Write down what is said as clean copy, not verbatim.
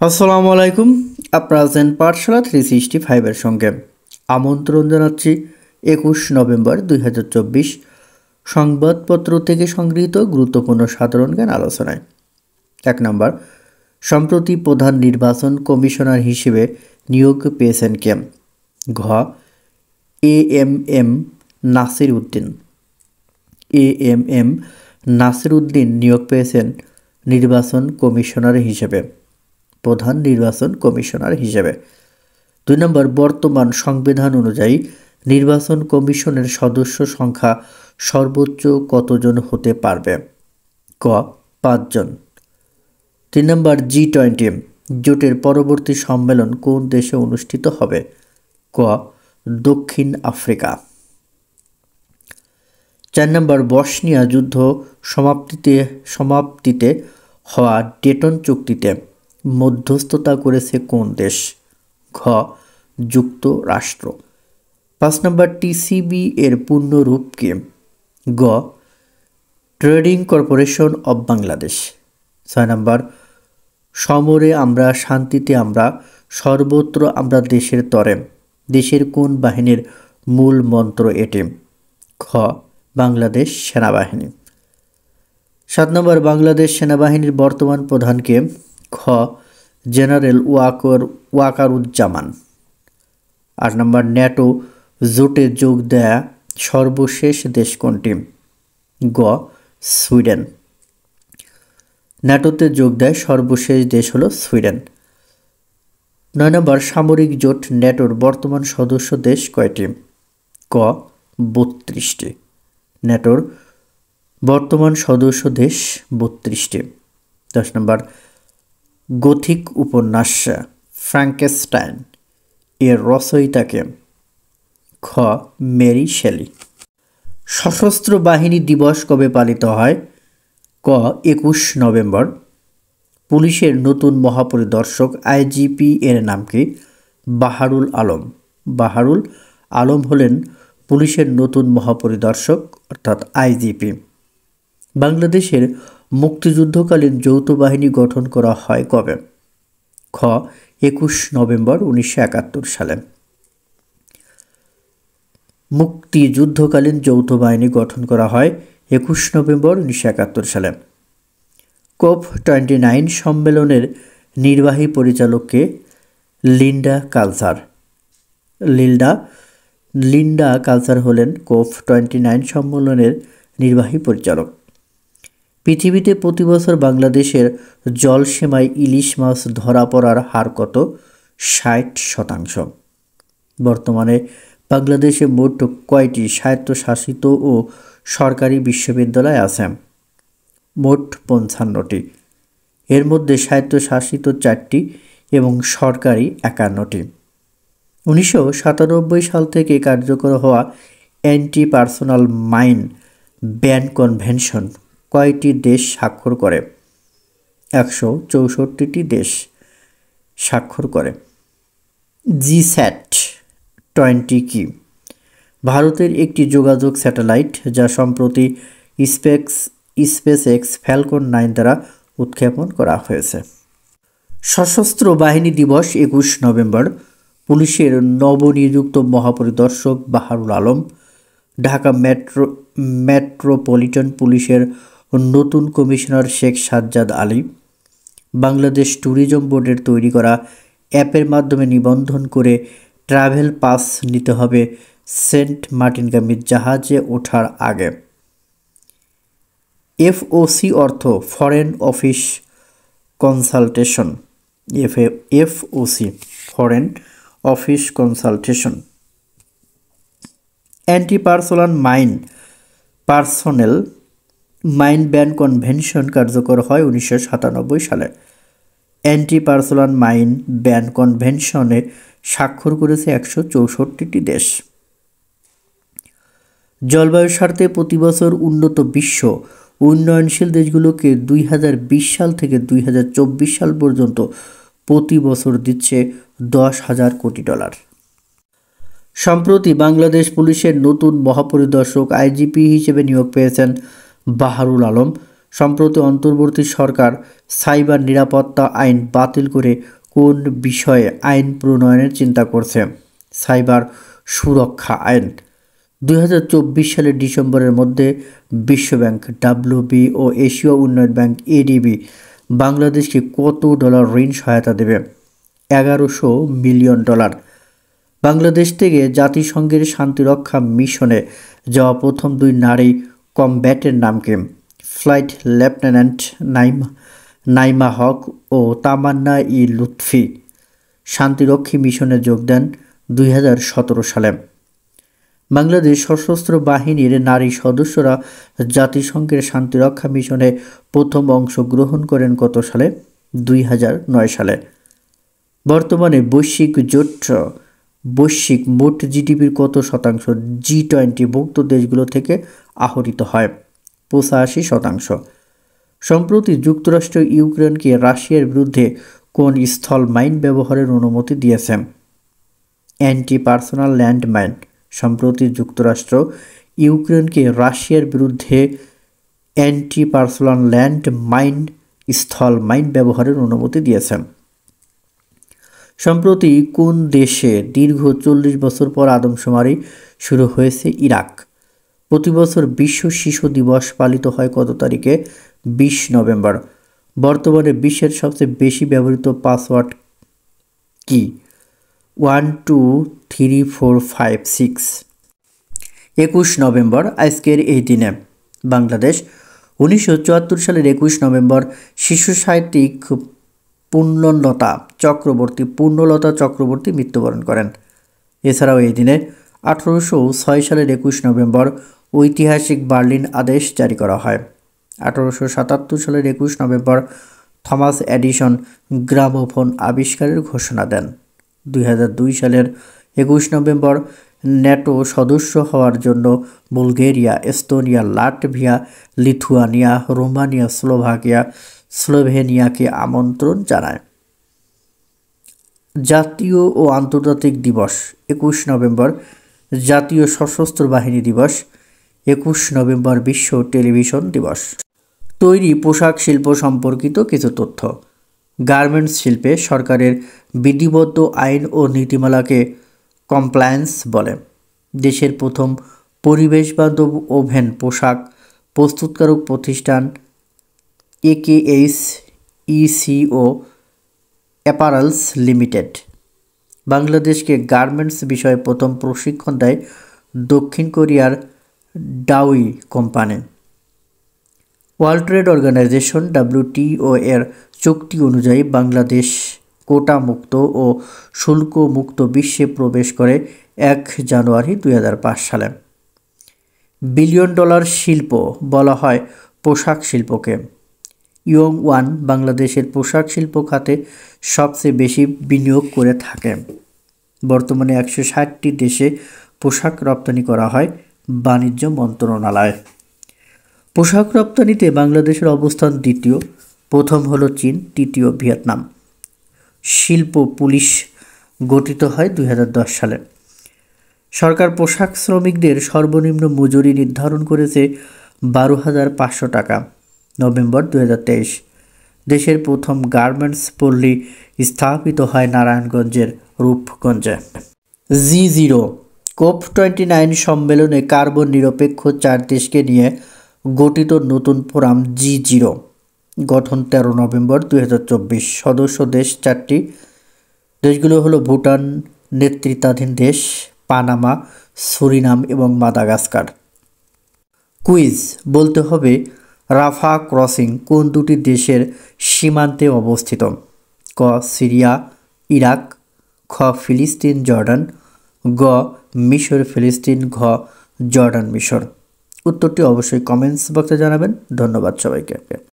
আসসালামু আলাইকুম। আপনারা আছেন পাঠশালা 365 এর সঙ্গে। আমন্ত্রণ জানাচ্ছি 21 নভেম্বর 2024 সংবাদপত্র থেকে সংগৃহীত গুরুত্বপূর্ণ সাধারণ জ্ঞান আলোচনায়। 1 নম্বর, সম্প্রতি প্রধান নির্বাচন কমিশনার হিসেবে নিয়োগ পেয়েছেন কে? ঘ. এএমএম নাসির উদ্দিন। এএমএম নাসির উদ্দিন নিয়োগ পেয়েছেন নির্বাচন কমিশনার হিসেবে, প্রধান নির্বাচন কমিশনার হিসেবে। 2 নম্বর, বর্তমান সংবিধান অনুযায়ী নির্বাচন কমিশনের সদস্য সংখ্যা সর্বোচ্চ কতজন হতে পারবে? ক. 5 জন। 3 নম্বর, G20 জোটের পরবর্তী সম্মেলন কোন দেশে অনুষ্ঠিত হবে? ক. দক্ষিণ আফ্রিকা। 4 নম্বর, বসনিয়া যুদ্ধ সমাপ্তিতে হওয়া ডেটন চুক্তিতে মধ্যস্থতা করেছে কোন দেশ? ঘ. যুক্তরাষ্ট্র। 5 নম্বর, টিসিবি এর পূর্ণ রূপ কি? গ. Trading corporation of Bangladesh. 6 নম্বর, সমরে আমরা শান্তিতে আমরা সর্বত্র আমরা দেশের তরে দেশের কোন বাহিনীর মূল মন্ত্র এটি? খ. বাংলাদেশ সেনাবাহিনী। 7 নম্বর, বাংলাদেশ সেনাবাহিনীর বর্তমান প্রধানকে? খ. জেনারেল ওয়াকারুজ্জামান। 8 নম্বর, ন্যাটো জোটে যোগ দেয়া সর্বশেষ দেশ কোনটি? গ. সুইডেন। ন্যাটোতে যোগ দেয় সর্বশেষ দেশ হলো সুইডেন। 9 নম্বর, সামরিক জোট ন্যাটোর বর্তমান সদস্য দেশ কয়টি? ক. 32টি। ন্যাটোর বর্তমান সদস্য দেশ 32টি। 10 নম্বর, গথিক উপন্যাস ফ্রাঙ্কেনস্টাইন এর রচয়িতাকে? খ. Mary Shelley. সশস্ত্র বাহিনী দিবস কবে পালিত হয়? ক. 21 নভেম্বর। পুলিশের নতুন মহাপরিদর্শক আইজিপি এর নাম কি? বাহারুল আলম। বাহারুল আলম হলেন পুলিশের নতুন মহাপরিদর্শক অর্থাৎ আইজিপি। বাংলাদেশের মুক্তিযুদ্ধকালীন যৌথ বাহিনী গঠন করা হয় কবে? খ. 21 নভেম্বর 1971 সালে। মুক্তিযুদ্ধকালীন যৌথ বাহিনী গঠন করা হয় 21 নভেম্বর 1971 সালে। COP29 সম্মেলনের নির্বাহী পরিচালককে? লিন্ডা কালচার হলেন COP29 সম্মেলনের নির্বাহী পরিচালক। পৃথিবীতে প্রতি বছর বাংলাদেশের জলসীমায় ইলিশ মাছ ধরা পড়ার হার কত? 60%। বর্তমানে বাংলাদেশে মোট কয়টি স্বায়ত্তশাসিত ও সরকারি বিশ্ববিদ্যালয় আছে? মোট 55টি। এর মধ্যে স্বায়ত্তশাসিত 4টি এবং সরকারি 51টি। 1997 সাল থেকে কার্যকর হওয়া anti personal mine ban convention কয়টি দেশ স্বাক্ষর করে? 164টি দেশ স্বাক্ষর করে। GSAT-20 কি? ভারতের একটি যোগাযোগ স্যাটেলাইট যা সম্প্রতি স্পেসএক্স ফ্যালকন 9 দ্বারা উৎক্ষেপণ করা হয়েছে। সশস্ত্র বাহিনী দিবস 21 নভেম্বর। পুলিশের নবনিযুক্ত মহাপরিদর্শক বাহারুল আলম। ঢাকা মেট্রোপলিটন পুলিশের নতুন কমিশনার শেখ সাজ্জাদ আলী। বাংলাদেশ ট্যুরিজম বোর্ডের তৈরি করা অ্যাপের মাধ্যমে নিবন্ধন করে ট্রাভেল পাস নিতে হবে সেন্ট মার্টিনগামী জাহাজে ওঠার আগে। FOC অর্থ foreign office consultation. FOC foreign office consultation. Anti personnel mine ban convention কার্যকর হয় 1997 সালে। অ্যান্টি পার্সোনাল মাইন ব্যান কনভেনশনে স্বাক্ষর করেছে 164টি দেশ। জলবায়ুর স্বার্থে প্রতি বছর উন্নত বিশ্ব উন্নয়নশীল দেশগুলোকে 2020 সাল থেকে 2024 সাল পর্যন্ত প্রতি বছর দিচ্ছে $10,000 কোটি। সম্প্রতি বাংলাদেশ পুলিশের নতুন মহাপরিদর্শক আইজিপি হিসেবে নিয়োগ পেয়েছেন বাহারুল আলম। সম্প্রতি অন্তর্বর্তী সরকার সাইবার নিরাপত্তা আইন বাতিল করে কোন বিষয়ে আইন প্রণয়নের চিন্তা করছে? সাইবার সুরক্ষা আইন। 2024 সালের ডিসেম্বরের মধ্যে বিশ্বব্যাংক, WB ও এশীয় উন্নয়ন ব্যাংক ADB বাংলাদেশকে কত ডলার ঋণ সহায়তা দেবে? 1100 মিলিয়ন ডলার। বাংলাদেশ থেকে জাতিসংঘের শান্তিরক্ষা মিশনে যাওয়া প্রথম 2 নারী কমব্যাটের নাম কি? ফ্লাইট লেফটেন্যান্ট নাইমা হক ও তামান্না লুৎফি শান্তিরক্ষী মিশনে যোগ দেন 2017 সালে। বাংলাদেশ সশস্ত্র বাহিনীর নারী সদস্যরা জাতিসংঘের শান্তিরক্ষা মিশনে প্রথম অংশগ্রহণ করেন কত সালে? 2009 সালে। বর্তমানে বৈশ্বিক মোট জিডিপির কত শতাংশ G20 ভুক্ত দেশগুলো থেকে আহরিত হয়? 85%। সম্প্রতি যুক্তরাষ্ট্র ইউক্রেনকে রাশিয়ার বিরুদ্ধে কোন স্থল মাইন ব্যবহারের অনুমতি দিয়েছে? Anti personal land mine. সম্প্রতি যুক্তরাষ্ট্র ইউক্রেনকে রাশিয়ার বিরুদ্ধে অ্যান্টি পার্সোনাল ল্যান্ড মাইন স্থল মাইন ব্যবহারের অনুমতি দিয়েছে। সম্প্রতি কোন দেশে দীর্ঘ 40 বছর পর আদমশুমারি শুরু হয়েছে? ইরাক। প্রতি বছর বিশ্ব শিশু দিবস পালিত হয় কত তারিখে? 20 নভেম্বর। বর্তমানে বিশ্বের সবচেয়ে বেশি ব্যবহৃত পাসওয়ার্ড কি? 123456। 21 নভেম্বর আজকের এই দিনে বাংলাদেশ 1974 সালের 21 নভেম্বর শিশু সাহিত্যিক পুণ্যলতা চক্রবর্তী মৃত্যুবরণ করেন। এছাড়াও এই দিনে 1806 সালের 21 নভেম্বর ঐতিহাসিক বার্লিন আদেশ জারি করা হয়। 1877 সালের 21 নভেম্বর থমাস এডিসন গ্রামোফোন আবিষ্কারের ঘোষণা দেন। 2002 সালের 21 নভেম্বর ন্যাটো সদস্য হওয়ার জন্য Bulgaria, Estonia, Latvia, Lithuania, Romania, স্লোভেনিয়াকে আমন্ত্রণ জানায়। জাতীয় ও আন্তর্জাতিক দিবস। 21 নভেম্বর জাতীয় সশস্ত্র বাহিনী দিবস। 21 নভেম্বর বিশ্ব টেলিভিশন দিবস। তৈরি পোশাক শিল্প সম্পর্কিত কিছু তথ্য। গার্মেন্টস শিল্পে সরকারের বিধিবদ্ধ আইন ও নীতিমালাকে কমপ্লায়েন্স বলে। দেশের প্রথম পরিবেশবান্ধব ওভেন পোশাক প্রস্তুতকারক প্রতিষ্ঠান AKHECO অ্যাপারেলস লিমিটেড। বাংলাদেশকে গার্মেন্টস বিষয়ে প্রথম প্রশিক্ষণ দেয় দক্ষিণ কোরিয়ার Daewoo company. World Trade Organization WTO এর চুক্তি অনুযায়ী বাংলাদেশ কোটা মুক্ত ও শুল্ক মুক্ত বিশ্বে প্রবেশ করে 1 জানুয়ারি 2005 সালে। বিলিয়ন ডলার শিল্প বলা হয় পোশাক শিল্পকে। ইয়ং-ওয়ান বাংলাদেশের পোশাক শিল্প খাতে সবচেয়ে বেশি বিনিয়োগ করে থাকে। বর্তমানে 160টি দেশে পোশাক রপ্তানি করা হয় বাণিজ্য মন্ত্রণালয়। পোশাক রপ্তানিতে বাংলাদেশের অবস্থান দ্বিতীয়, প্রথম হলো চীন, তৃতীয় ভিয়েতনাম। শিল্প পুলিশ গঠিত হয় 2010 সালে। সরকার পোশাক শ্রমিকদের সর্বনিম্ন মজুরি নির্ধারণ করেছে 12,500 টাকা। নভেম্বর 2023 দেশের প্রথম গার্মেন্টস পল্লী স্থাপিত হয় নারায়ণগঞ্জের রূপগঞ্জে। G0 COP29 সম্মেলনে কার্বন নিরপেক্ষ 4 দেশকে নিয়ে গঠিত নতুন ফোরাম G0 গঠন 13 নভেম্বর 2024। সদস্য দেশ 4টি। দেশগুলো হলো ভুটান নেতৃত্বাধীন দেশ, পানামা, সুরিনাম এবং মাদাগাস্কার। কুইজ বলতে হবে রাফা ক্রসিং কোন দুটি দেশের সীমান্তে অবস্থিত? ক সিরিয়া ইরাক, খ ফিলিস্তিন জর্ডান, গ মিশর ফিলিস্তিন, ঘ জর্ডান মিশর। উত্তরটি অবশ্যই কমেন্টস বক্সে জানাবেন। ধন্যবাদ সবাইকে।